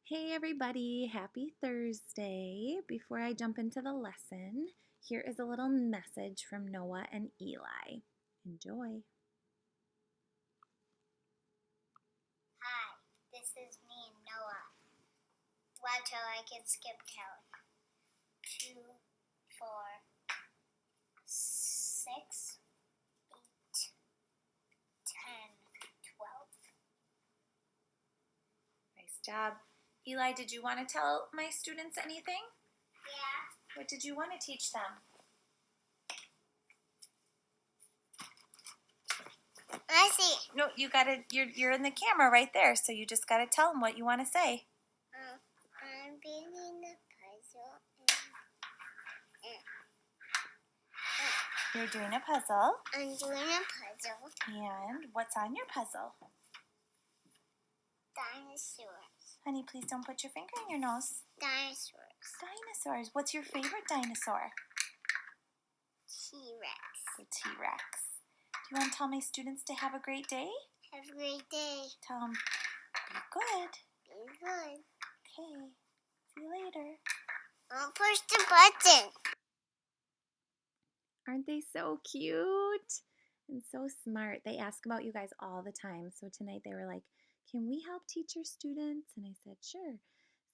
Hey everybody, happy Thursday. Before I jump into the lesson, here is a little message from Noah and Eli. Enjoy. Hi, this is me, Noah. Watch how I can skip count. 2, 4, 6, 8, 10, 12. Nice job. Eli, did you want to tell my students anything? Yeah. What did you want to teach them? I see. No, you're in the camera right there, so you just got to tell them what you want to say. I'm building the puzzle. You're doing a puzzle. I'm doing a puzzle. And what's on your puzzle? Dinosaurs. Honey, please don't put your finger in your nose. Dinosaurs. Dinosaurs. What's your favorite dinosaur? T-Rex. The T-Rex. Do you want to tell my students to have a great day? Have a great day. Tell them, be good. Be good. Okay. See you later. Don't push the button. Aren't they so cute and so smart? They ask about you guys all the time. So tonight they were like, can we help teach your students? And I said, sure.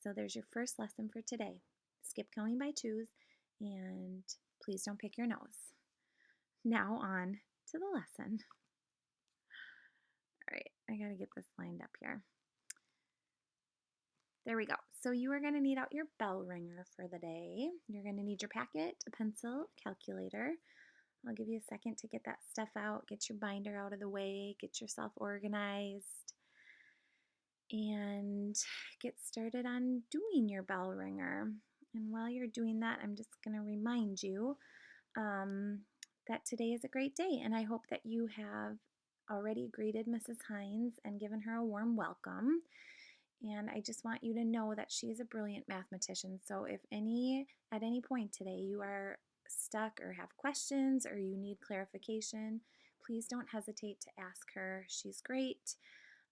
So there's your first lesson for today. Skip counting by twos and please don't pick your nose. Now on to the lesson. All right, I gotta get this lined up here. There we go. So you are going to need out your bell ringer for the day. You're going to need your packet, a pencil, a calculator. I'll give you a second to get that stuff out, get your binder out of the way, get yourself organized, and get started on doing your bell ringer. And while you're doing that, I'm just going to remind you that today is a great day, and I hope that you have already greeted Mrs. Hines and given her a warm welcome. And I just want you to know that she is a brilliant mathematician. So if at any point today you are stuck or have questions or you need clarification, please don't hesitate to ask her. She's great.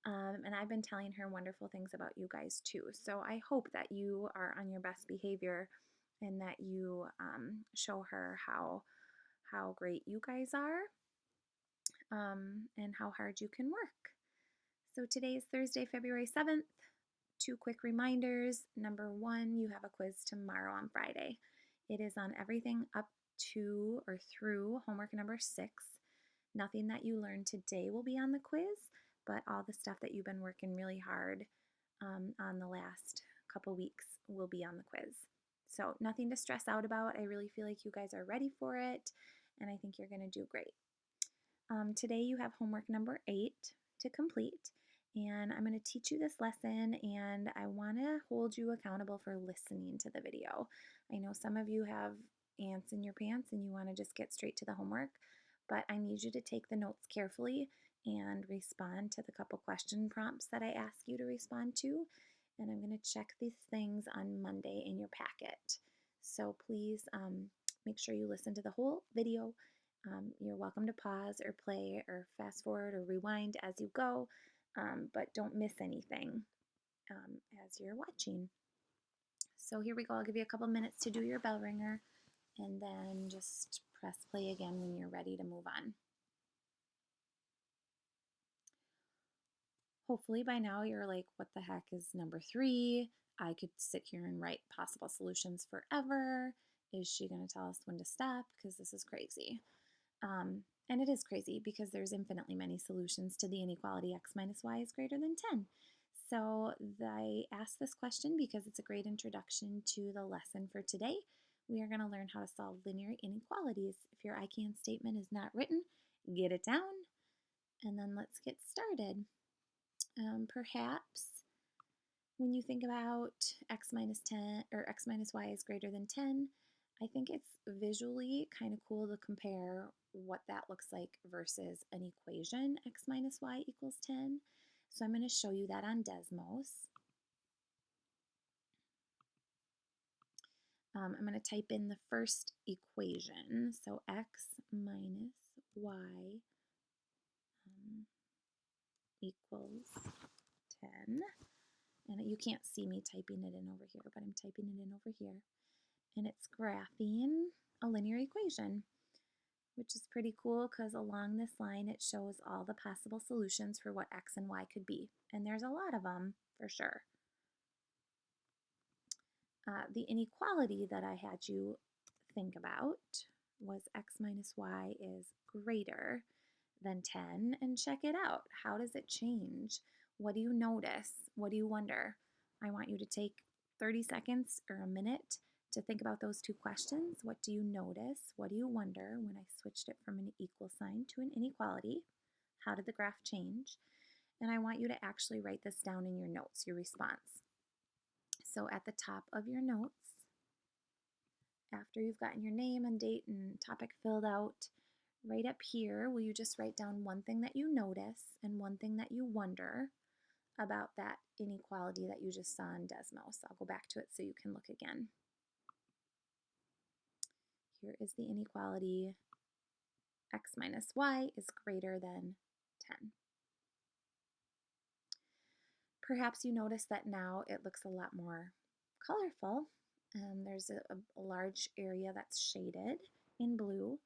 And I've been telling her wonderful things about you guys too. So I hope that you are on your best behavior and that you show her how great you guys are and how hard you can work. So today is Thursday, February 7th. 2 quick reminders. Number 1, you have a quiz tomorrow on Friday. It is on everything up to or through homework number 6. Nothing that you learned today will be on the quiz, but all the stuff that you've been working really hard on the last couple weeks will be on the quiz. So nothing to stress out about. I really feel like you guys are ready for it, and I think you're going to do great. Today you have homework number 8 to complete. And I'm going to teach you this lesson, and I want to hold you accountable for listening to the video. I know some of you have ants in your pants and you want to just get straight to the homework, but I need you to take the notes carefully and respond to the couple question prompts that I ask you to respond to. And I'm going to check these things on Monday in your packet. So please make sure you listen to the whole video. You're welcome to pause or play or fast forward or rewind as you go. But don't miss anything as you're watching. So here we go. I'll give you a couple minutes to do your bell ringer and then just press play again when you're ready to move on. Hopefully by now you're like, what the heck is number 3? I could sit here and write possible solutions forever. Is she going to tell us when to stop? Because this is crazy. And it is crazy because there's infinitely many solutions to the inequality x minus y is greater than 10. So I asked this question because it's a great introduction to the lesson for today. We are going to learn how to solve linear inequalities. If your I can statement is not written, get it down, and then let's get started. Perhaps when you think about x minus 10 or x minus y is greater than 10, I think it's visually kind of cool to compare what that looks like versus an equation, x minus y equals 10. So I'm going to show you that on Desmos. I'm going to type in the first equation, so x minus y equals 10. And you can't see me typing it in over here, but I'm typing it in over here. And it's graphing a linear equation, which is pretty cool because along this line it shows all the possible solutions for what x and y could be. And there's a lot of them for sure. The inequality that I had you think about was x minus y is greater than 10. And check it out. How does it change? What do you notice? What do you wonder? I want you to take 30 seconds or a minute to think about those two questions. What do you notice? What do you wonder when I switched it from an equal sign to an inequality? How did the graph change? And I want you to actually write this down in your notes, your response. So at the top of your notes, after you've gotten your name and date and topic filled out, right up here, will you just write down one thing that you notice and one thing that you wonder about that inequality that you just saw in Desmos? I'll go back to it so you can look again. Here is the inequality x minus y is greater than 10. Perhaps you notice that now it looks a lot more colorful. There's a large area that's shaded in blue.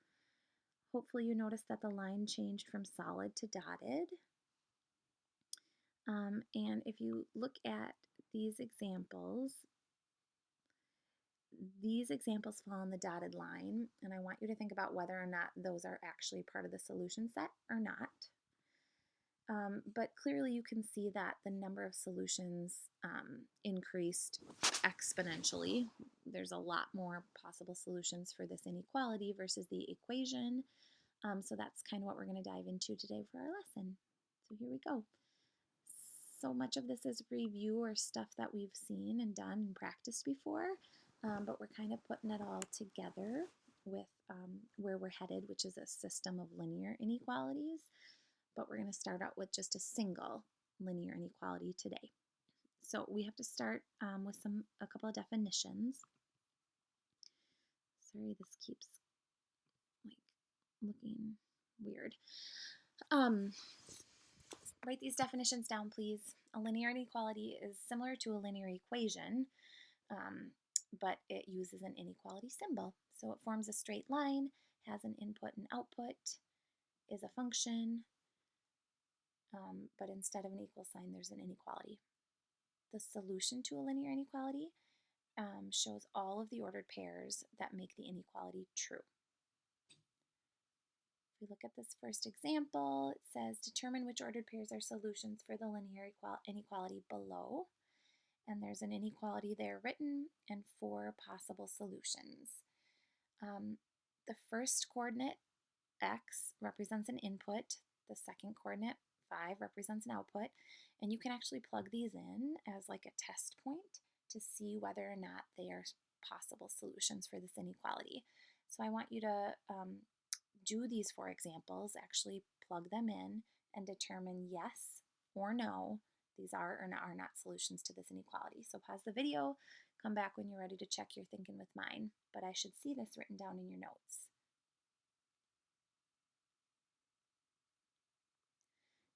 Hopefully you notice that the line changed from solid to dotted. And if you look at these examples fall on the dotted line, and I want you to think about whether or not those are actually part of the solution set or not. But clearly you can see that the number of solutions increased exponentially. There's a lot more possible solutions for this inequality versus the equation. So that's kind of what we're going to dive into today for our lesson. So here we go. So much of this is review or stuff that we've seen and done and practiced before, but we're kind of putting it all together with where we're headed, which is a system of linear inequalities. But we're going to start out with just a single linear inequality today. So we have to start with a couple of definitions. Sorry, this keeps like looking weird. Write these definitions down, please. A linear inequality is similar to a linear equation, but it uses an inequality symbol. So it forms a straight line, has an input and output, is a function, but instead of an equal sign, there's an inequality. The solution to a linear inequality shows all of the ordered pairs that make the inequality true. If we look at this first example, it says determine which ordered pairs are solutions for the linear inequality below. And there's an inequality there written and 4 possible solutions. The first coordinate, x, represents an input. The second coordinate, 5, represents an output. And you can actually plug these in as like a test point to see whether or not they are possible solutions for this inequality. So I want you to do these 4 examples, actually plug them in and determine yes or no, these are or are not solutions to this inequality. So pause the video, come back when you're ready to check your thinking with mine, but I should see this written down in your notes.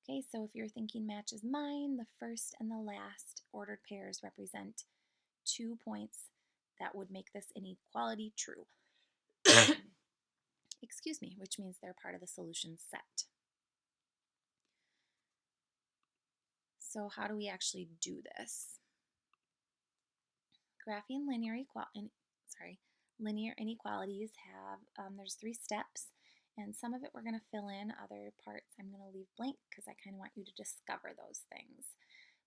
Okay, so if your thinking matches mine, the first and the last ordered pairs represent 2 points that would make this inequality true. Excuse me, which means they're part of the solution set. So how do we actually do this? Graphing linear inequalities have, there's 3 steps, and some of it we're going to fill in, other parts I'm going to leave blank because I kind of want you to discover those things.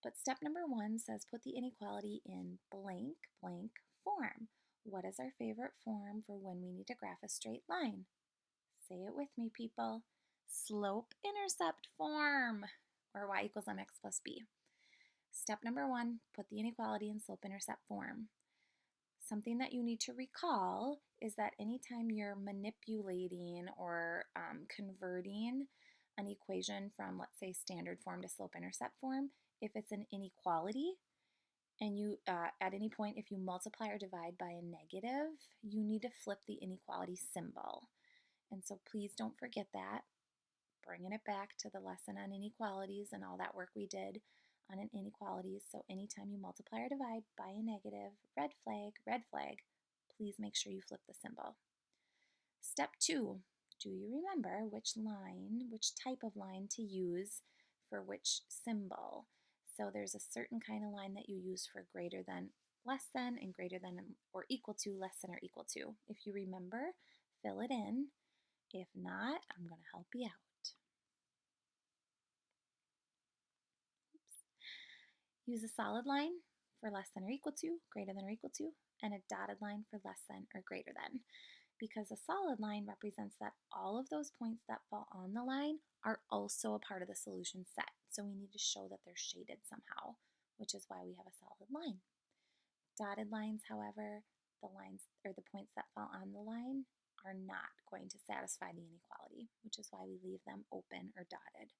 But step number 1 says put the inequality in blank blank form. What is our favorite form for when we need to graph a straight line? Say it with me, people. Slope-intercept form, or y equals mx plus b. Step number 1, put the inequality in slope-intercept form. Something that you need to recall is that anytime you're manipulating or converting an equation from, let's say, standard form to slope-intercept form, if it's an inequality and you, at any point, if you multiply or divide by a negative, you need to flip the inequality symbol. And so please don't forget that. Bringing it back to the lesson on inequalities and all that work we did on an inequalities. So anytime you multiply or divide by a negative, red flag, please make sure you flip the symbol. Step 2, do you remember which type of line to use for which symbol? So there's a certain kind of line that you use for greater than, less than, and greater than or equal to, less than or equal to. If you remember, fill it in. If not, I'm going to help you out. Use a solid line for less than or equal to, greater than or equal to, and a dotted line for less than or greater than. Because a solid line represents that all of those points that fall on the line are also a part of the solution set. So we need to show that they're shaded somehow, which is why we have a solid line. Dotted lines, however, the lines or the points that fall on the line are not going to satisfy the inequality, which is why we leave them open or dotted.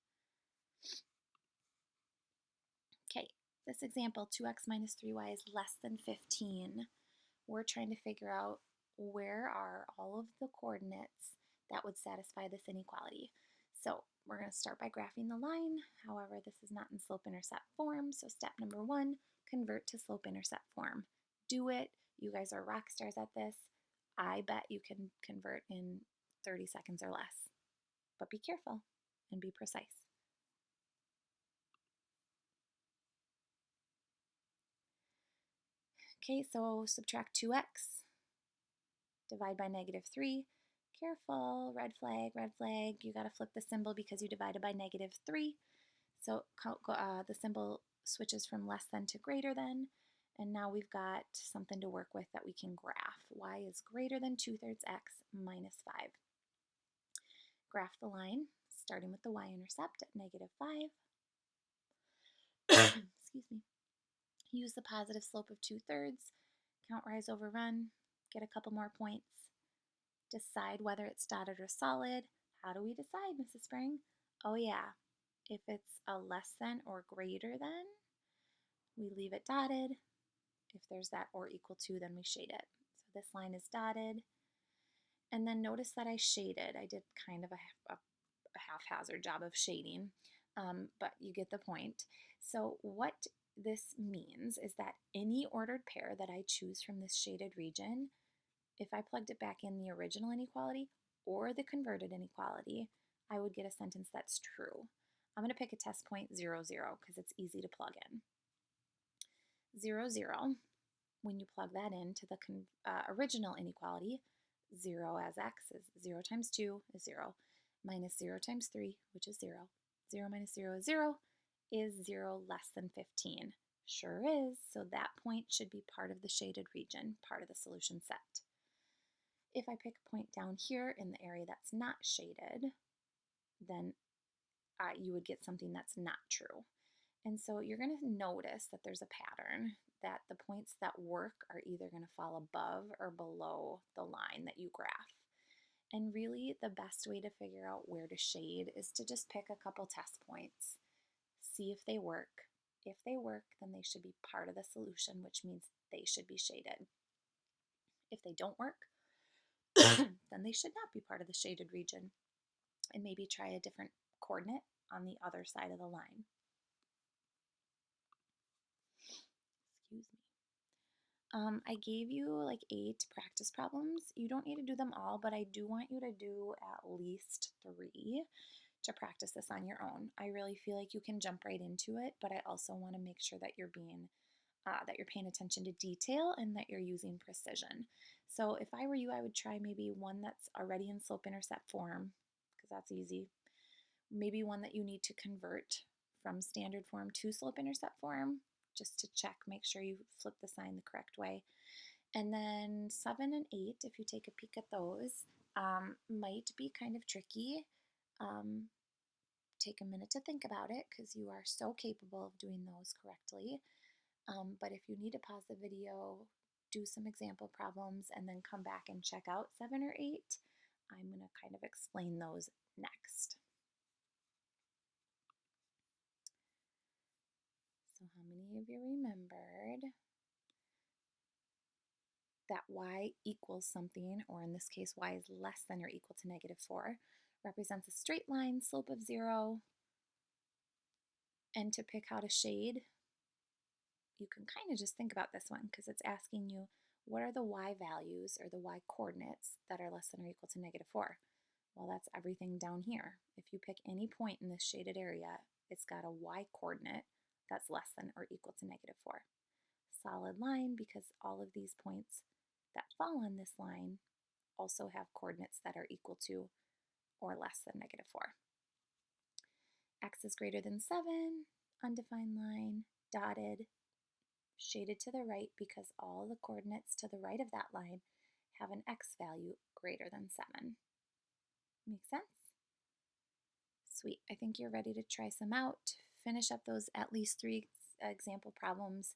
Okay, this example, 2x minus 3y is less than 15. We're trying to figure out where are all of the coordinates that would satisfy this inequality. So we're going to start by graphing the line. However, this is not in slope-intercept form, so step number 1, convert to slope-intercept form. Do it. You guys are rock stars at this. I bet you can convert in 30 seconds or less. But be careful and be precise. Okay, so subtract 2x, divide by negative 3. Careful, red flag. You got to flip the symbol because you divided by negative 3. So the symbol switches from less than to greater than. And now we've got something to work with that we can graph. Y is greater than 2/3 x minus 5. Graph the line, starting with the y-intercept at negative 5. Excuse me. Use the positive slope of 2/3. Count rise over run. Get a couple more points. Decide whether it's dotted or solid. How do we decide, Mrs. Spring? Oh yeah, if it's a less than or greater than, we leave it dotted. If there's that or equal to, then we shade it. So this line is dotted. And then notice that I shaded. I did kind of a haphazard job of shading, but you get the point. So what this means is that any ordered pair that I choose from this shaded region, if I plugged it back in the original inequality or the converted inequality, I would get a sentence that's true. I'm going to pick a test point 0, 0 because it's easy to plug in. 0, 0, when you plug that into the original inequality, 0 as x is 0 times 2 is 0, minus 0 times 3, which is 0. 0 minus 0 is 0. Is 0 less than 15? Sure is, so that point should be part of the shaded region, part of the solution set. If I pick a point down here in the area that's not shaded, then you would get something that's not true. And so you're going to notice that there's a pattern, that the points that work are either going to fall above or below the line that you graph. And really the best way to figure out where to shade is to just pick a couple test points, see if they work. If they work, then they should be part of the solution, which means they should be shaded. If they don't work, then they should not be part of the shaded region, and maybe try a different coordinate on the other side of the line. Excuse me. I gave you like 8 practice problems. You don't need to do them all, but I do want you to do at least 3 to practice this on your own. I really feel like you can jump right into it, but I also want to make sure that you're paying attention to detail and that you're using precision. So if I were you, I would try maybe one that's already in slope-intercept form, because that's easy. Maybe one that you need to convert from standard form to slope-intercept form, just to check, make sure you flip the sign the correct way. And then 7 and 8, if you take a peek at those, might be kind of tricky. Take a minute to think about it because you are so capable of doing those correctly. But if you need to pause the video, do some example problems, and then come back and check out 7 or 8, I'm going to kind of explain those next. So how many of you remembered that y equals something, or in this case, y is less than or equal to negative 4, represents a straight line, slope of 0, And to pick out a shade, you can kind of just think about this one because it's asking you what are the y values or the y coordinates that are less than or equal to -4? Well, that's everything down here. If you pick any point in this shaded area, it's got a y coordinate that's less than or equal to -4. Solid line because all of these points that fall on this line also have coordinates that are equal to or less than -4. X is greater than 7, undefined line, dotted, shaded to the right because all the coordinates to the right of that line have an x value greater than 7. Make sense? Sweet. I think you're ready to try some out. Finish up those at least 3 example problems.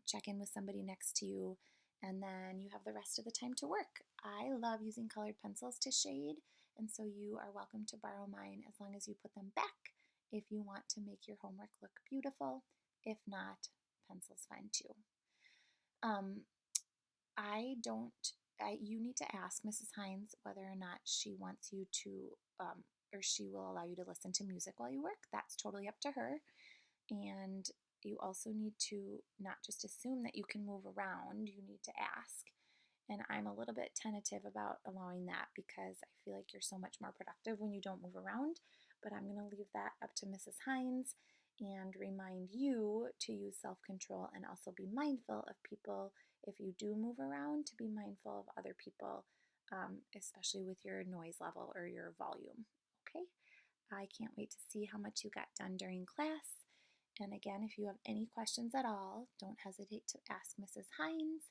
Check in with somebody next to you, and then you have the rest of the time to work. I love using colored pencils to shade, and so you are welcome to borrow mine as long as you put them back if you want to make your homework look beautiful. If not, pencil's fine too. Um, I don't. You need to ask Mrs. Hines whether or not she wants you to, or she will allow you to listen to music while you work. That's totally up to her. And you also need to not just assume that you can move around, you need to ask. And I'm a little bit tentative about allowing that because I feel like you're so much more productive when you don't move around. But I'm going to leave that up to Mrs. Hines and remind you to use self control and also be mindful of people. If you do move around, to be mindful of other people, especially with your noise level or your volume. Okay? I can't wait to see how much you got done during class. And again, if you have any questions at all, don't hesitate to ask Mrs. Hines.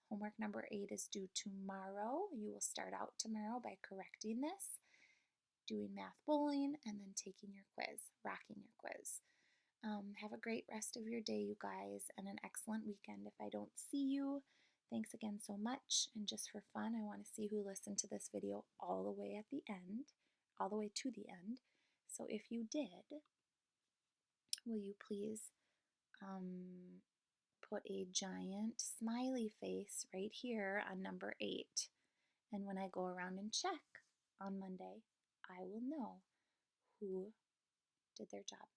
Homework number 8 is due tomorrow. You will start out tomorrow by correcting this, doing math bowling, and then taking your quiz, rocking your quiz. Have a great rest of your day, you guys, and an excellent weekend. If I don't see you, thanks again so much. And just for fun, I want to see who listened to this video all the way at the end, all the way to the end. So if you did, will you please put a giant smiley face right here on number 8. And when I go around and check on Monday, I will know who did their job.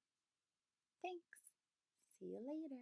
Thanks. See you later.